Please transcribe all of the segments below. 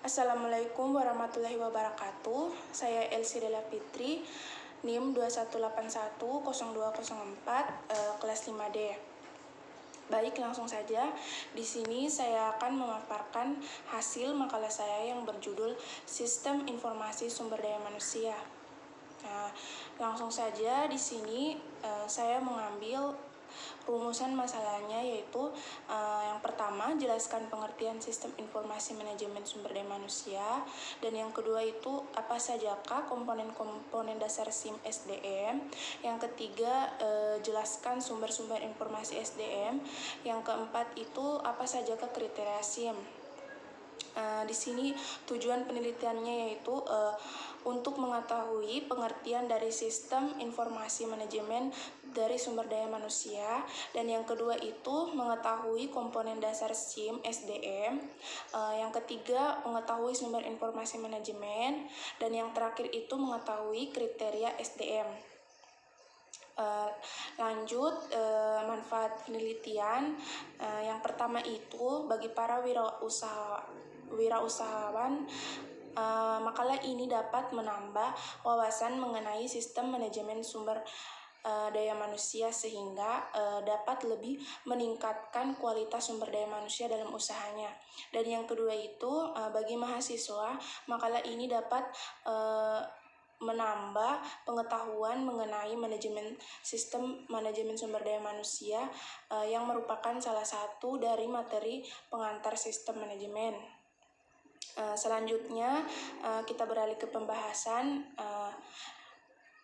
Assalamualaikum warahmatullahi wabarakatuh. Saya Elsie Della Fitri, NIM 21810204, kelas 5D. Baik, langsung saja. Di sini saya akan memaparkan hasil makalah saya yang berjudul Sistem Informasi Sumber Daya Manusia. Nah, langsung saja di sini saya mengambil rumusan masalahnya, yaitu yang pertama, jelaskan pengertian sistem informasi manajemen sumber daya manusia, dan yang kedua itu apa sajakah komponen-komponen dasar SIM SDM, yang ketiga jelaskan sumber-sumber informasi SDM, yang keempat itu apa sajakah kriteria SIM. Di sini tujuan penelitiannya yaitu untuk mengetahui pengertian dari sistem informasi manajemen dari sumber daya manusia, dan yang kedua itu mengetahui komponen dasar SIM SDM, yang ketiga mengetahui sumber informasi manajemen, dan yang terakhir itu mengetahui kriteria SDM. Lanjut, manfaat penelitian. Yang pertama itu bagi para wirausahawan, makalah ini dapat menambah wawasan mengenai sistem manajemen sumber daya manusia sehingga dapat lebih meningkatkan kualitas sumber daya manusia dalam usahanya. Dan yang kedua itu bagi mahasiswa, makalah ini dapat menambah pengetahuan mengenai sistem manajemen sumber daya manusia yang merupakan salah satu dari materi pengantar sistem manajemen. Selanjutnya kita beralih ke pembahasan.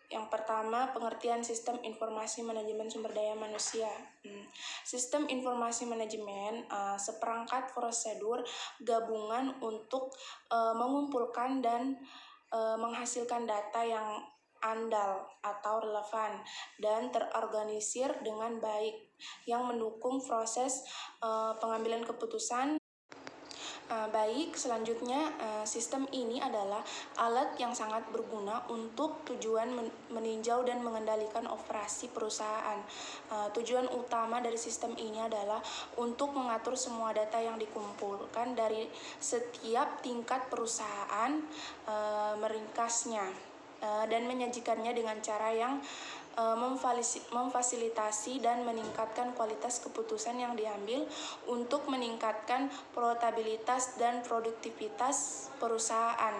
Yang pertama, pengertian sistem informasi manajemen sumber daya manusia. Sistem informasi manajemen seperangkat prosedur gabungan untuk mengumpulkan dan menghasilkan data yang andal atau relevan dan terorganisir dengan baik yang mendukung proses pengambilan keputusan. Baik, selanjutnya sistem ini adalah alat yang sangat berguna untuk tujuan meninjau dan mengendalikan operasi perusahaan. Tujuan utama dari sistem ini adalah untuk mengatur semua data yang dikumpulkan dari setiap tingkat perusahaan, meringkasnya dan menyajikannya dengan cara yang memfasilitasi dan meningkatkan kualitas keputusan yang diambil untuk meningkatkan profitabilitas dan produktivitas perusahaan.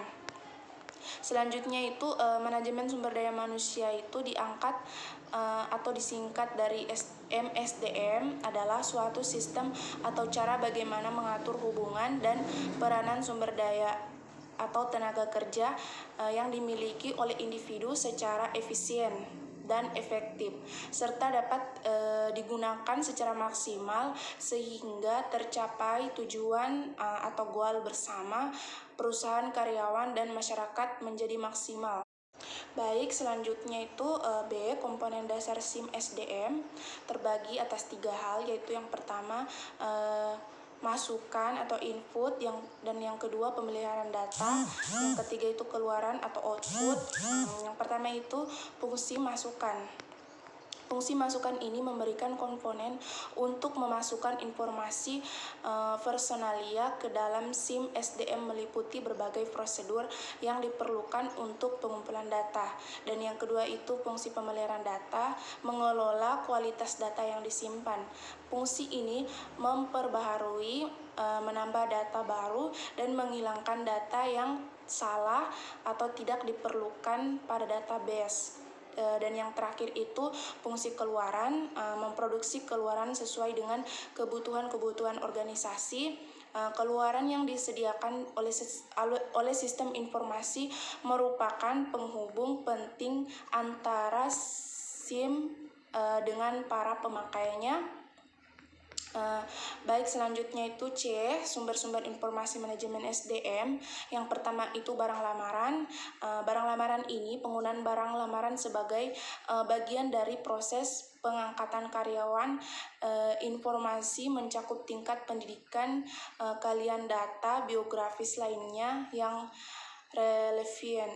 Selanjutnya itu manajemen sumber daya manusia itu diangkat atau disingkat dari MSDM adalah suatu sistem atau cara bagaimana mengatur hubungan dan peranan sumber daya atau tenaga kerja yang dimiliki oleh individu secara efisien dan efektif, serta dapat digunakan secara maksimal sehingga tercapai tujuan atau goal bersama perusahaan, karyawan, dan masyarakat menjadi maksimal. Baik, selanjutnya itu B, komponen dasar SIM SDM terbagi atas 3 hal, yaitu yang pertama masukan atau input, dan yang kedua pemeliharaan data, yang ketiga itu keluaran atau output. Yang pertama itu fungsi masukan. Fungsi masukan ini memberikan komponen untuk memasukkan informasi personalia ke dalam SIM SDM meliputi berbagai prosedur yang diperlukan untuk pengumpulan data. Dan yang kedua itu fungsi pemeliharaan data, mengelola kualitas data yang disimpan. Fungsi ini memperbaharui, menambah data baru, dan menghilangkan data yang salah atau tidak diperlukan pada database. Dan yang terakhir itu fungsi keluaran, memproduksi keluaran sesuai dengan kebutuhan organisasi. Keluaran yang disediakan oleh sistem informasi merupakan penghubung penting antara SIM dengan para pemakainya. Baik, selanjutnya itu C, sumber-sumber informasi manajemen SDM. Yang pertama itu barang lamaran. Barang lamaran ini, penggunaan barang lamaran sebagai bagian dari proses pengangkatan karyawan. Informasi mencakup tingkat pendidikan, kalian data biografis lainnya yang relevan.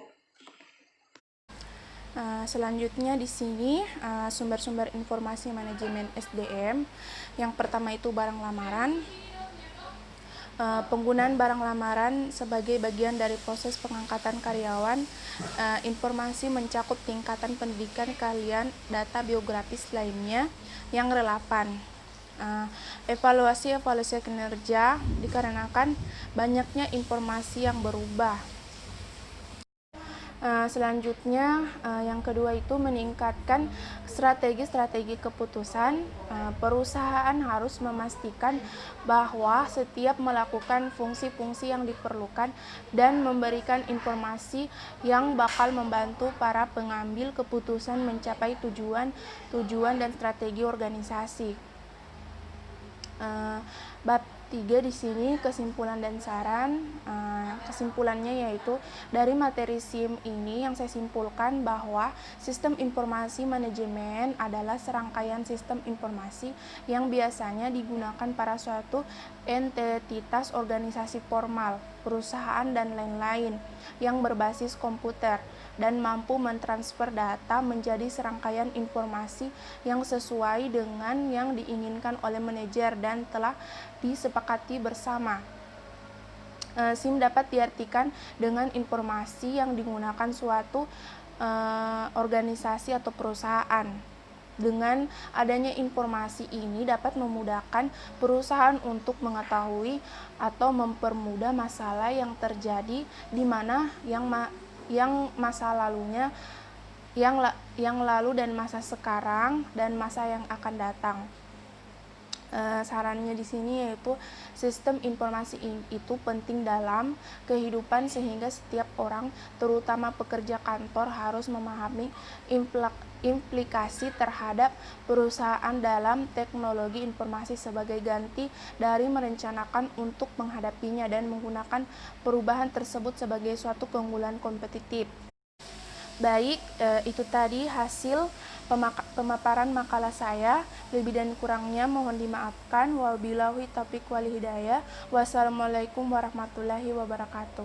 Selanjutnya di sini sumber-sumber informasi manajemen SDM. Yang pertama itu barang lamaran. penggunaan barang lamaran sebagai bagian dari proses pengangkatan karyawan. Informasi mencakup tingkatan pendidikan kalian, data biografis lainnya yang relevan. Evaluasi kinerja dikarenakan banyaknya informasi yang berubah. Selanjutnya, yang kedua itu meningkatkan strategi keputusan. Perusahaan harus memastikan bahwa setiap melakukan fungsi-fungsi yang diperlukan dan memberikan informasi yang bakal membantu para pengambil keputusan mencapai tujuan dan strategi organisasi. Bab 3 di sini kesimpulan dan saran. Kesimpulannya yaitu dari materi SIM ini yang saya simpulkan bahwa sistem informasi manajemen adalah serangkaian sistem informasi yang biasanya digunakan para suatu entitas organisasi formal, perusahaan dan lain-lain yang berbasis komputer dan mampu mentransfer data menjadi serangkaian informasi yang sesuai dengan yang diinginkan oleh manajer dan telah disepakati bersama. SIM dapat diartikan dengan informasi yang digunakan suatu organisasi atau perusahaan. Dengan adanya informasi ini dapat memudahkan perusahaan untuk mengetahui atau mempermudah masalah yang terjadi di mana yang masa lalunya, yang lalu dan masa sekarang dan masa yang akan datang. Sarannya di sini yaitu sistem informasi itu penting dalam kehidupan sehingga setiap orang, terutama pekerja kantor, harus memahami implikasi terhadap perusahaan dalam teknologi informasi sebagai ganti dari merencanakan untuk menghadapinya dan menggunakan perubahan tersebut sebagai suatu keunggulan kompetitif. Baik, itu tadi hasil pemaparan makalah saya. Lebih dan kurangnya mohon dimaafkan. Wabillahi taufiq wal hidayah. Wassalamualaikum warahmatullahi wabarakatuh.